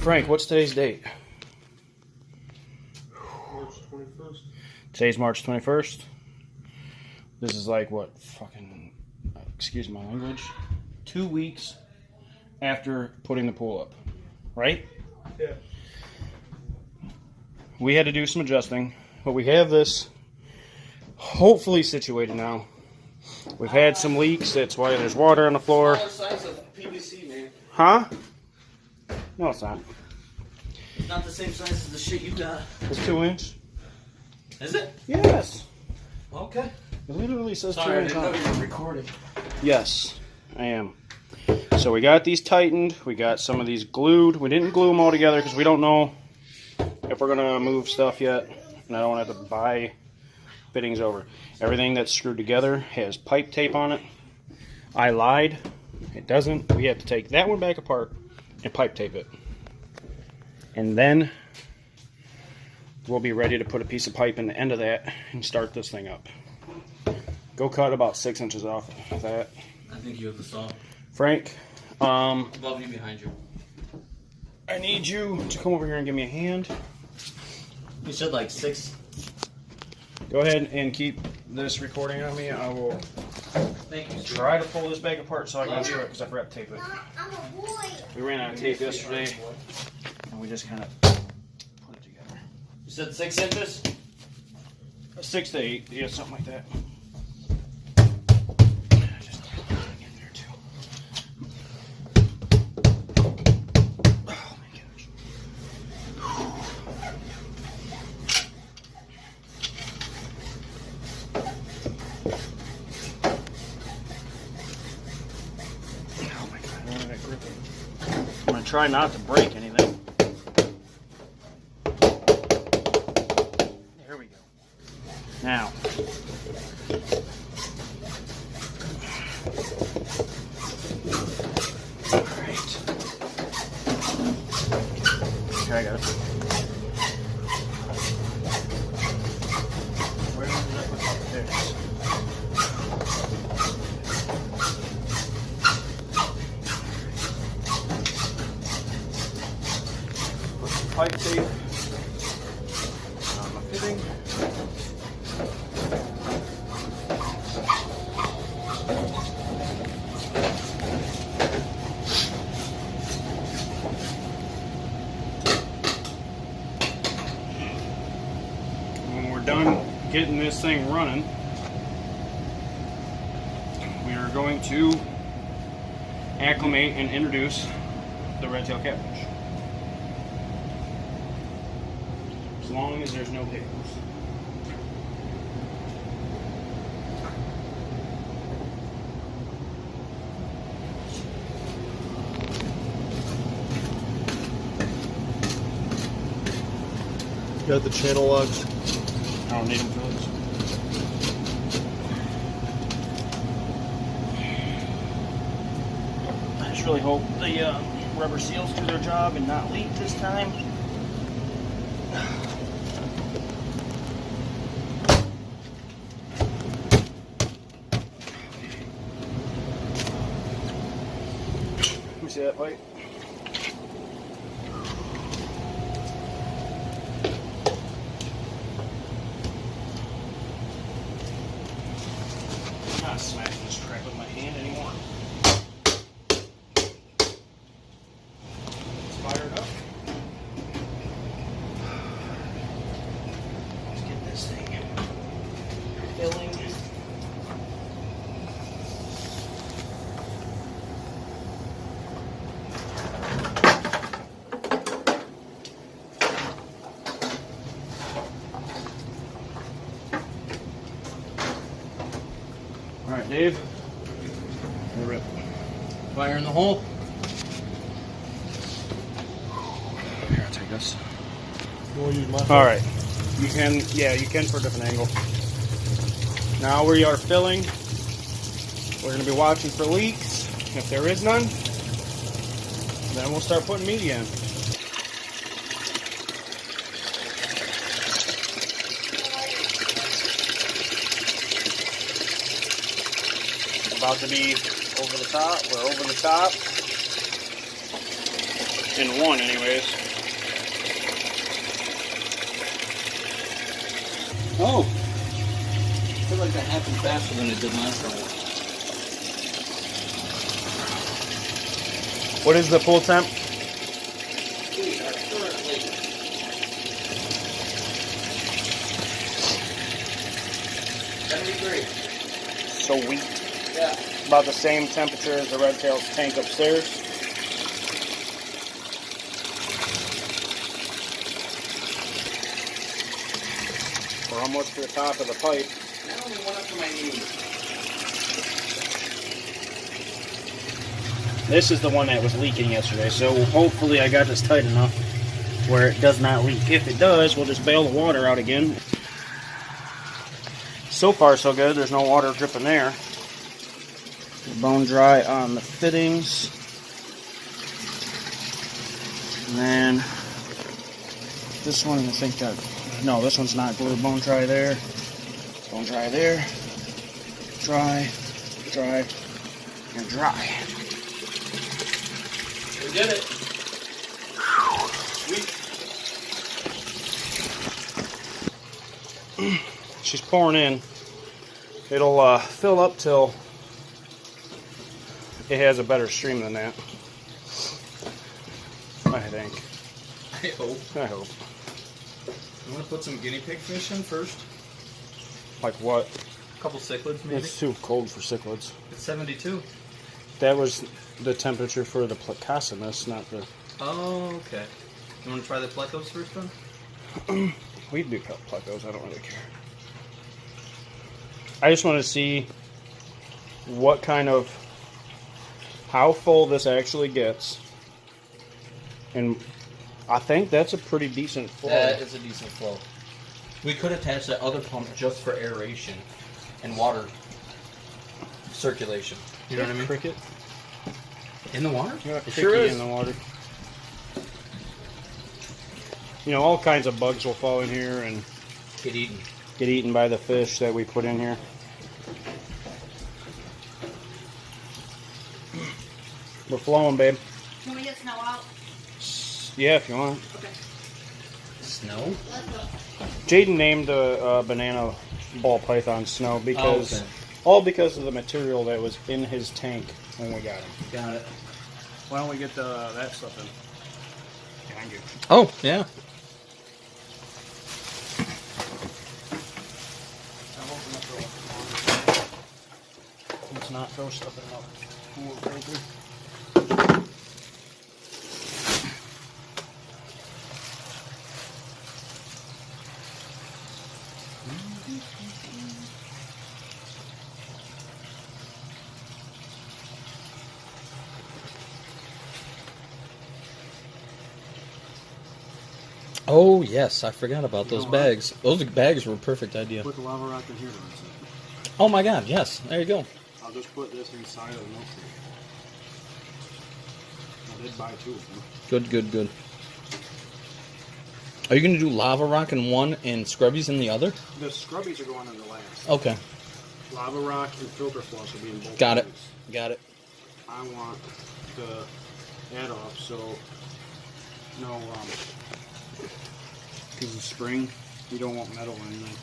Frank, what's today's date? March 21st. Today's March 21st. This is like what? Fucking, excuse my language. 2 weeks after putting the pool up, right? Yeah. We had to do some adjusting, but we have this hopefully situated now. We've had some leaks. That's why there's water on the floor. Smaller size of PVC, man. Huh? No, it's not. It's not the same size as the shit you got. It's 2 inch. Is it? Yes. Okay. It literally says Sorry, 2 I inch didn't on know it. you were recording. Yes, I am. So we got these tightened. We got some of these glued. We didn't glue them all together because we don't know if we're going to move stuff yet. And I don't want to have to buy fittings over. Everything that's screwed together has pipe tape on it. I lied. It doesn't. We have to take that one back apart and pipe tape it. And then we'll be ready to put a piece of pipe in the end of that and start this thing up. Go cut about 6 inches off of that. I think you have the saw. Frank, Above you, behind you. I need you to come over here and give me a hand. You said like 6. Go ahead and keep this recording on me. I will Thank you. try to pull this back apart so I can do it because I forgot to tape it. I'm a boy. We ran out of tape yesterday and we just kind of put it together. You said 6 inches? 6 to 8, yeah, something like that. Just in there too. Oh my gosh. Oh my god, I don't have that grip. I'm gonna try not to break anything. There we go. Now, all right. Okay, I got it. Where did I put the picks? Put some pipe tape on my fitting. When we're done getting this thing running, we are going to acclimate and introduce the red-tail catfish. As long as there's no hiccups. Got the channel logs. I don't need them for this. I just really hope the rubber seals do their job and not leak this time. Let me see that pipe. I'm not smacking this crap with my hand anymore. It's fired up. Let's get this thing filling. All right, Dave. We're up. Fire in the hole. Here, I'll take this. You want to use my All right. You can, yeah, you can for a different angle. Now we are filling. We're going to be watching for leaks. If there is none, then we'll start putting media in. About to be over the top. We're over the top. in one, anyways. Oh! I feel like that happened faster than it did last time. What is the full temp? We are currently 73. Sweet. Yeah. About the same temperature as the Red Tail's tank upstairs. We're almost to the top of the pipe. I only went up to my knees. This is the one that was leaking yesterday, so hopefully I got this tight enough where it does not leak. If it does, we'll just bail the water out again. So far so good, there's no water dripping there. Bone dry on the fittings. And then this one, I think that, no, this one's not glued. Bone dry there. Bone dry there. Dry, dry, and dry. We did it. Sweet. She's pouring in. It'll fill up till it has a better stream than that. I think. I hope. I hope. You want to put some guinea pig fish in first? Like what? A couple cichlids, maybe? It's too cold for cichlids. It's 72. That was the temperature for the placosinus, not the... Oh, okay. You want to try the plecos first, then? We do plecos, I don't really care. I just want to see what kind of... how full this actually gets. And I think that's a pretty decent flow. That is a decent flow. We could attach that other pump just for aeration and water circulation. You know what I mean? Cricket? In the water? Yeah, It sure is. in the water. You know, all kinds of bugs will fall in here and Get eaten. get eaten by the fish that we put in here. We're flowing, babe. Can we get snow out? Yeah, if you want. Okay. Snow? Let's go. Jaden named the banana ball python Snow because Oh, okay. all because of the material that was in his tank when we got him. Got it. Why don't we get that stuff in? Behind you. Oh, yeah. Let's not throw stuff in up. Oh, yes. I forgot about those bags. Those bags were a perfect idea. Put the lava rock in here to rinse it. Oh, my God. Yes. There you go. I'll just put this inside of the milk crate. I did buy 2 of them. Good, good, good. Are you going to do lava rock in one and scrubbies in the other? The scrubbies are going in the last. Okay. Lava rock and filter floss will be in both. Got it. tanks. Got it. I want the add off so no because of spring you don't want metal or anything.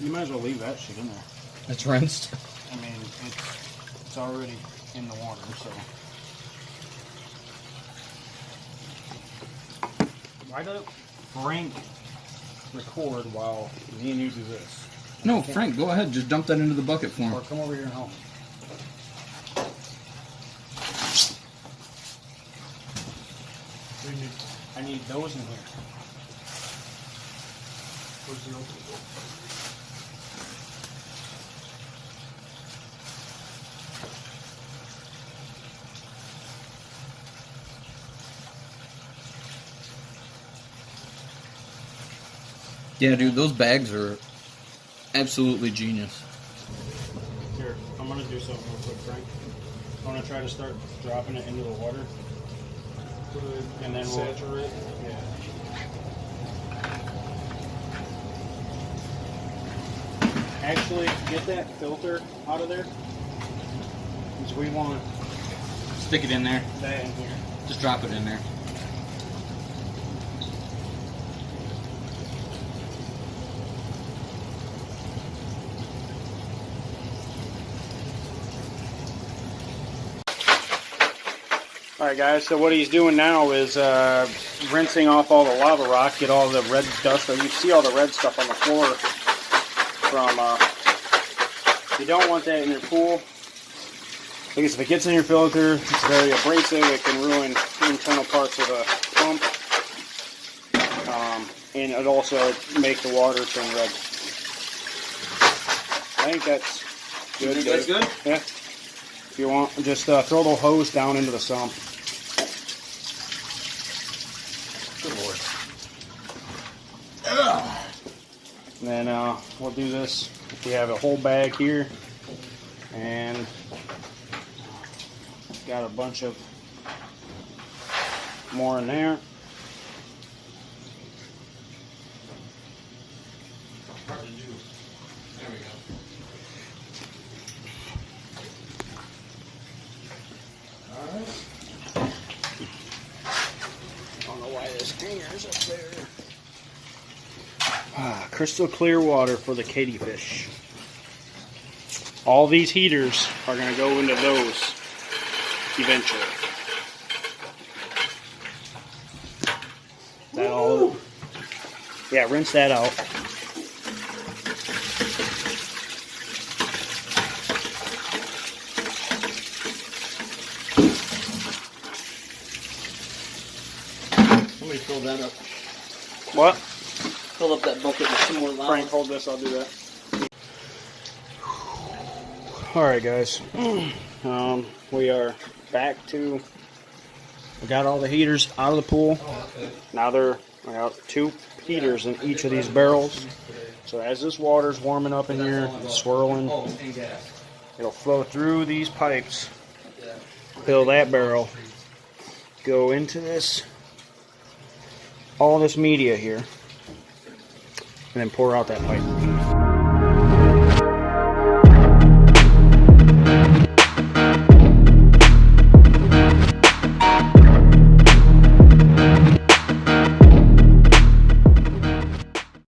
You might as well leave that shit in there. It's rinsed. I mean it's already in the water, so why does Frank record while Dean uses this? No, Frank, go ahead. Just dump that into the bucket for him. Or come over here and help me. I need those in here. Where's the open door? Yeah, dude, those bags are absolutely genius. Here, I'm gonna do something real quick, Frank. I'm gonna try to start dropping it into the water. And then we'll saturate. Yeah. Actually, get that filter out of there. is we want Stick it in there. that in here. Just drop it in there. Alright guys, so what he's doing now is rinsing off all the lava rock, get all the red dust. You see all the red stuff on the floor from, you don't want that in your pool. Because if it gets in your filter, it's very abrasive, it can ruin internal parts of the pump. And it also make the water turn red. I think that's good. You think that's good? Yeah. If you want, just throw the hose down into the sump. Good Lord. And then we'll do this. We have a whole bag here, and got a bunch of more in there. Hard to do. There we go. Alright. I don't know why this hanger's up there. Crystal clear water for the Katy fish. All these heaters are going to go into those eventually. That all? Yeah, rinse that out. Somebody fill that up. What? Fill up that bucket with some more lava. Frank, hold this, I'll do that. Alright guys, we are back to, we got all the heaters out of the pool. Now I got 2 heaters in each of these barrels. So as this water's warming up in here, swirling, it'll flow through these pipes, fill that barrel, go into this, all this media here, and then pour out that pipe.